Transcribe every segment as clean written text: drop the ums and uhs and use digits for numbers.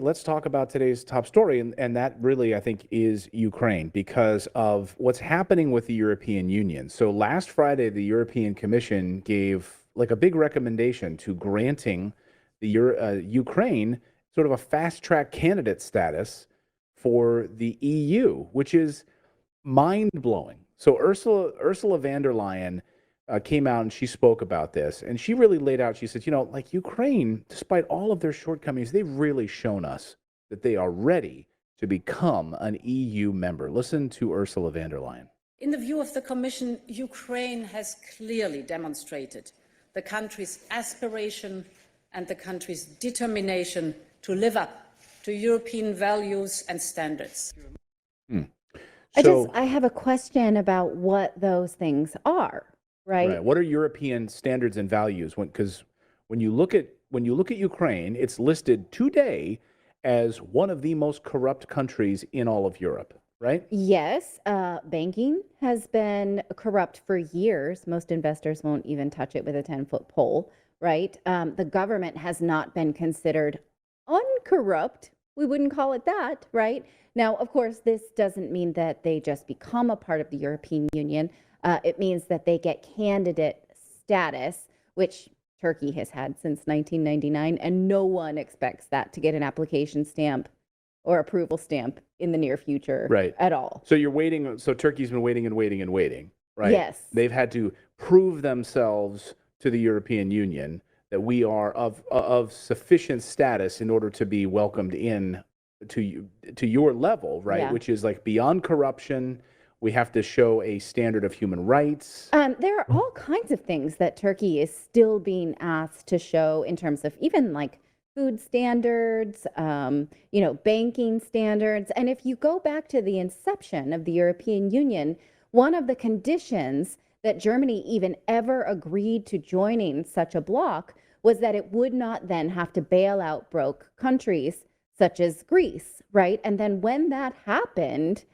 let's talk about today's top story. And that really, I think, is Ukraine because of what's happening with the European Union. So last Friday, the European Commission gave like a big recommendation to granting the Ukraine sort of a fast track candidate status for the EU, which is mind blowing. So Ursula von der Leyen came out and she spoke about this, and she really laid out. She said, like Ukraine, despite all of their shortcomings, they've really shown us that they are ready to become an EU member. Listen to Ursula von der Leyen. In the view of the Commission, Ukraine has clearly demonstrated the country's aspiration and the country's determination to live up to European values and standards. I have a question about what those things are, right? What are European standards and values? Because when you look at Ukraine, it's listed today as one of the most corrupt countries in all of Europe, right? Yes, banking has been corrupt for years. Most investors won't even touch it with a 10-foot pole, right? The government has not been considered uncorrupt. We wouldn't call it that, right? Now, of course, this doesn't mean that they just become a part of the European Union. It means that they get candidate status, which Turkey has had since 1999, and no one expects that to get an application stamp or approval stamp in the near future at all. So you're waiting. So Turkey's been waiting and waiting and waiting, right? Yes. They've had to prove themselves to the European Union that we are of sufficient status in order to be welcomed in to your level, right? Yeah. Which is like beyond corruption. We have to show a standard of human rights. There are all kinds of things that Turkey is still being asked to show in terms of even like food standards, banking standards. And if you go back to the inception of the European Union, one of the conditions that Germany even ever agreed to joining such a bloc was that it would not then have to bail out broke countries such as Greece, right? And then when that happened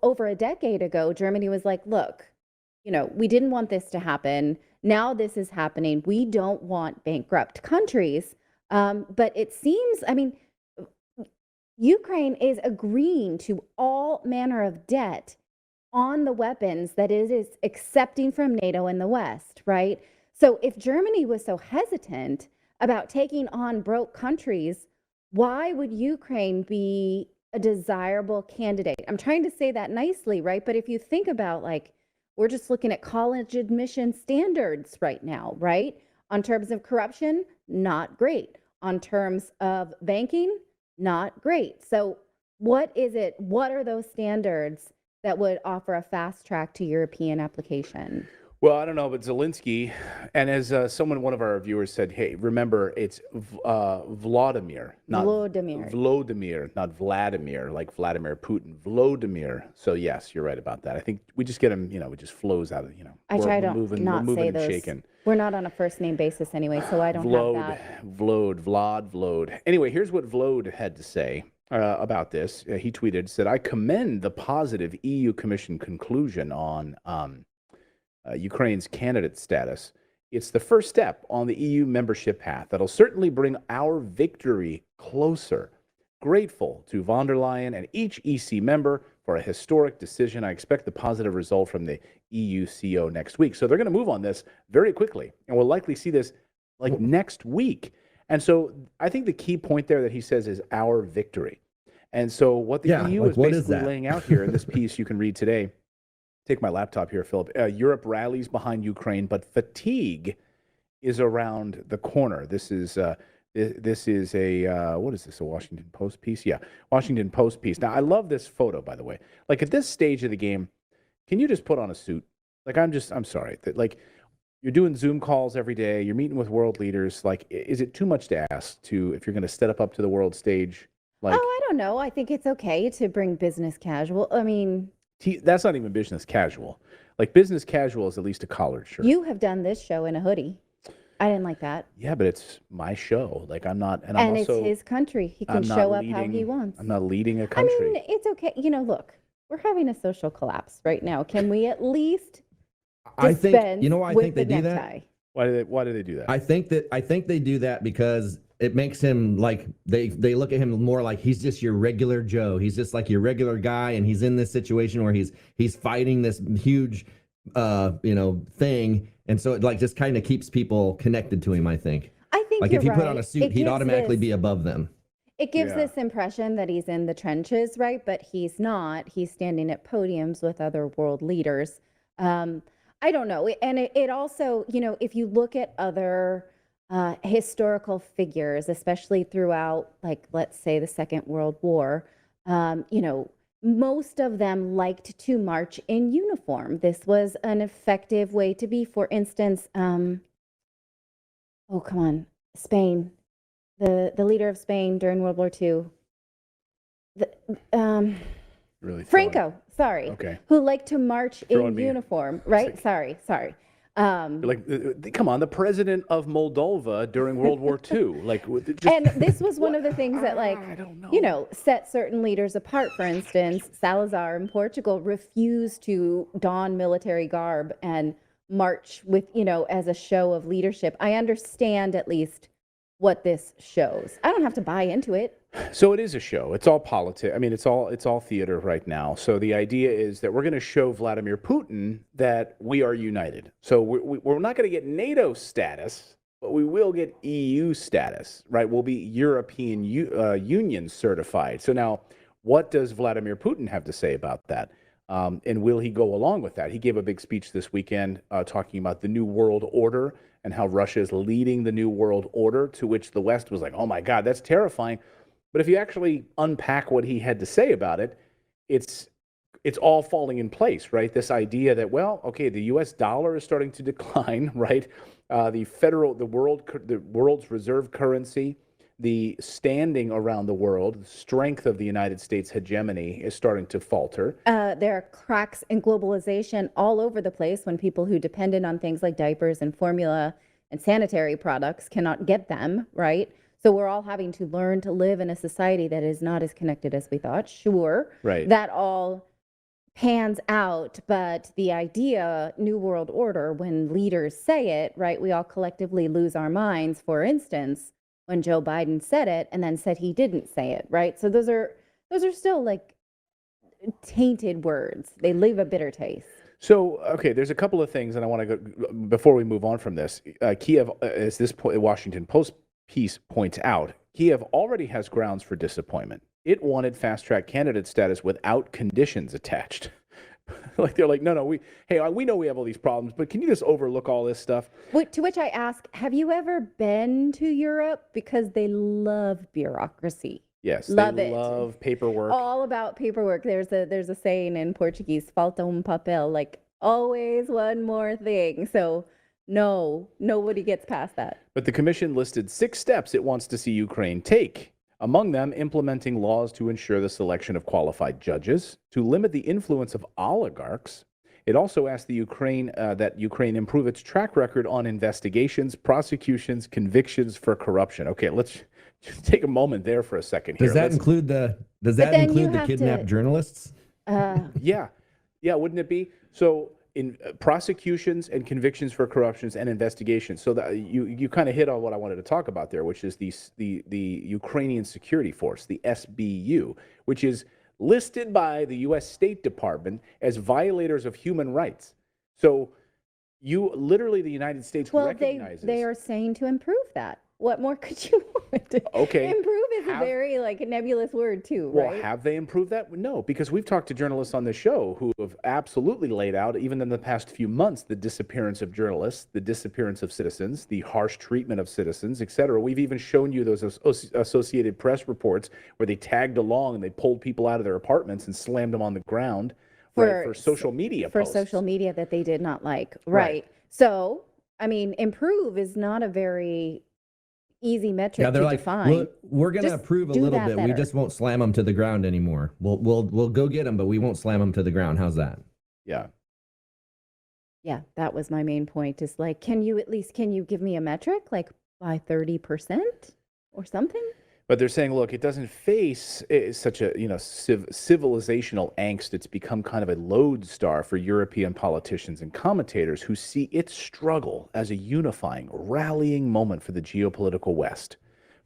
over a decade ago, Germany was like, look, we didn't want this to happen. Now this is happening. We don't want bankrupt countries. But it seems, Ukraine is agreeing to all manner of debt on the weapons that it is accepting from NATO and the West, right? So if Germany was so hesitant about taking on broke countries, why would Ukraine be a desirable candidate? I'm trying to say that nicely, right? But if you think about we're just looking at college admission standards right now, right? On terms of corruption, not great. On terms of banking, not great. So what is it? What are those standards that would offer a fast track to European application? Well, I don't know, but Zelensky, and as one of our viewers said, hey, remember, it's Vladimir, not Volodymyr, not Vladimir, like Vladimir Putin, Volodymyr. So yes, you're right about that. I think we just get him, it just flows out of, I try to not say those. Shaking. We're not on a first name basis anyway, so I don't have that. Vlad. Anyway, here's what Vlad had to say about this. He tweeted, said, I commend the positive EU Commission conclusion on Ukraine's candidate status. It's the first step on the EU membership path that'll certainly bring our victory closer. Grateful to von der Leyen and each EC member for a historic decision. I expect the positive result from the EU CO next week. So they're going to move on this very quickly, and we'll likely see this next week. And so I think the key point there that he says is our victory. And so what the EU is basically laying out here in this piece you can read today. Take my laptop here, Philip. Europe rallies behind Ukraine, but fatigue is around the corner. This is a what is this? A Washington Post piece? Yeah, Washington Post piece. Now I love this photo, by the way. Like at this stage of the game, can you just put on a suit? I'm sorry that you're doing Zoom calls every day. You're meeting with world leaders. Is it too much to ask if you're going to step up to the world stage? I don't know. I think it's okay to bring business casual. That's not even business casual. Business casual is at least a collared shirt. You have done this show in a hoodie. I didn't like that. Yeah, but it's my show. I'm not, and I'm also, it's his country. He can show up how he wants. I'm not leading a country. It's okay. Look, we're having a social collapse right now. Can we at least I think, I think they do necktie? that. Why do they do that? I think they do that because it makes him like they look at him more like he's just your regular Joe. He's just like your regular guy, and he's in this situation where he's fighting this huge thing, and so it like just kind of keeps people connected to him, I think. I think Like you're if he right. put on a suit, he'd automatically be above them. It gives Yeah. this impression that he's in the trenches, right? But he's not. He's standing at podiums with other world leaders. I don't know. And it also, if you look at other historical figures, especially throughout, like, let's say the Second World War, most of them liked to march in uniform. This was an effective way to be. For instance, oh, come on, Spain. The leader of Spain during World War II, Really Franco, sorry, Okay. who liked to march Throwing in me- uniform, right? like- Sorry. You're like, come on, the president of Moldova during World War II. Like, just, And this was one of the things that, like, I don't know. set certain leaders apart. For instance, Salazar in Portugal refused to don military garb and march with, as a show of leadership. I understand at least what this shows. I don't have to buy into it. So it is a show. It's all politics. I mean, it's all theater right now. So the idea is that we're going to show Vladimir Putin that we are united. So we're not going to get NATO status, but we will get EU status, right? We'll be European Union certified. So now, what does Vladimir Putin have to say about that? And will he go along with that? He gave a big speech this weekend talking about the New World Order and how Russia is leading the New World Order, to which the West was like, oh my God, that's terrifying. But if you actually unpack what he had to say about it, it's all falling in place, right? This idea that, well, okay, the U.S. dollar is starting to decline, right? The world's reserve currency, the standing around the world, the strength of the United States hegemony is starting to falter. There are cracks in globalization all over the place when people who depended on things like diapers and formula and sanitary products cannot get them, right? So we're all having to learn to live in a society that is not as connected as we thought. Sure, Right. that all pans out, but the idea, New World Order, when leaders say it, right, we all collectively lose our minds. For instance, when Joe Biden said it and then said he didn't say it, right? So those are still like tainted words. They leave a bitter taste. So, okay, there's a couple of things, and I want to go before we move on from this. Kiev, as this Washington Post piece points out, Kiev already has grounds for disappointment. It wanted fast-track candidate status without conditions attached. Like they're like, no, we know we have all these problems, but can you just overlook all this stuff? To which I ask, have you ever been to Europe? Because they love bureaucracy. Yes, Love they it. love paperwork. All about paperwork. There's a saying in Portuguese, falta papel, like always one more thing. So no, nobody gets past that. But the commission listed 6 steps it wants to see Ukraine take. Among them, implementing laws to ensure the selection of qualified judges, to limit the influence of oligarchs. It also asked that Ukraine improve its track record on investigations, prosecutions, convictions for corruption. Okay, let's just take a moment there for a second here. Does that include the then you have kidnapped to- journalists? Yeah, wouldn't it be? So in prosecutions and convictions for corruptions and investigations. So that you kind of hit on what I wanted to talk about there, which is the Ukrainian Security Force, the SBU, which is listed by the U.S. State Department as violators of human rights. So the United States recognizes. They are saying to improve that. What more could you want? Okay. Improve is a very nebulous word too, Well, right? have they improved that? No, because we've talked to journalists on this show who have absolutely laid out, even in the past few months, the disappearance of journalists, the disappearance of citizens, the harsh treatment of citizens, et cetera. We've even shown you those Associated Press reports where they tagged along and they pulled people out of their apartments and slammed them on the ground for social media posts. social media that they did not like. Right. Right. So, I mean, improve is not a very easy metric Yeah, they're to like, define. we're going to Just approve a do little that bit. We better. just won't slam them to the ground anymore. We'll go get them, but we won't slam them to the ground. How's that? Yeah. Yeah, that was my main point. Is like, can you give me a metric, like by 30% or something? But they're saying, look, it doesn't face such a civilizational angst. It's become kind of a lodestar for European politicians and commentators who see its struggle as a unifying, rallying moment for the geopolitical West.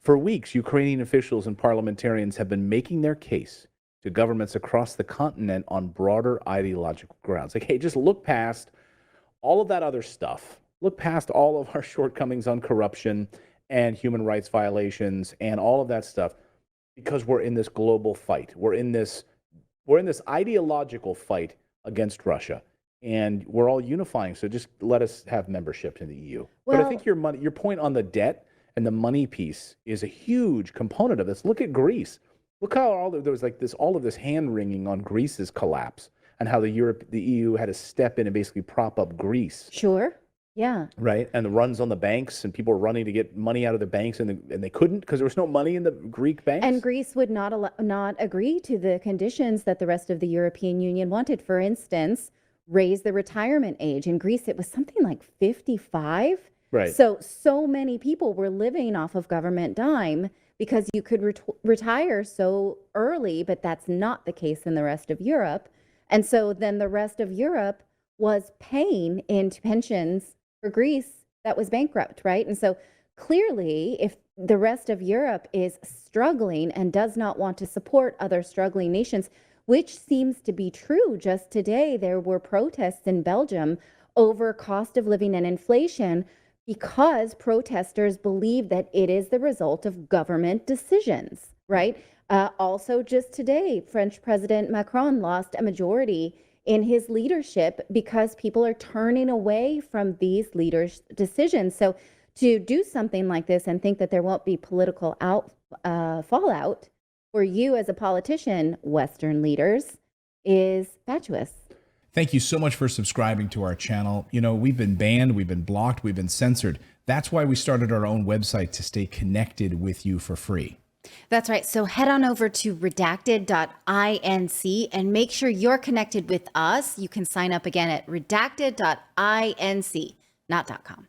For weeks, Ukrainian officials and parliamentarians have been making their case to governments across the continent on broader ideological grounds. Like, hey, just look past all of that other stuff. Look past all of our shortcomings on corruption and human rights violations and all of that stuff, because we're in this global fight. We're in this ideological fight against Russia, and we're all unifying. So just let us have membership in the EU. But I think your point on the debt and the money piece is a huge component of this. Look at Greece. Look how there was like all of this hand wringing on Greece's collapse, and how the EU had to step in and basically prop up Greece. Sure. Yeah. Right. And the runs on the banks, and people were running to get money out of the banks, and they couldn't because there was no money in the Greek banks. And Greece would not agree to the conditions that the rest of the European Union wanted. For instance, raise the retirement age. In Greece, it was something like 55. Right. So many people were living off of government dime because you could retire so early, but that's not the case in the rest of Europe. And so then the rest of Europe was paying into pensions for Greece that was bankrupt, right? And so clearly, if the rest of Europe is struggling and does not want to support other struggling nations, which seems to be true. Just today, there were protests in Belgium over cost of living and inflation because protesters believe that it is the result of government decisions, right? Also, just today, French President Macron lost a majority in his leadership because people are turning away from these leaders' decisions. So to do something like this and think that there won't be political fallout for you as a politician, Western leaders, is fatuous. Thank you so much for subscribing to our channel. You know, we've been banned, we've been blocked, we've been censored. That's why we started our own website, to stay connected with you for free. That's right. So head on over to redacted.inc and make sure you're connected with us. You can sign up again at redacted.inc, not .com.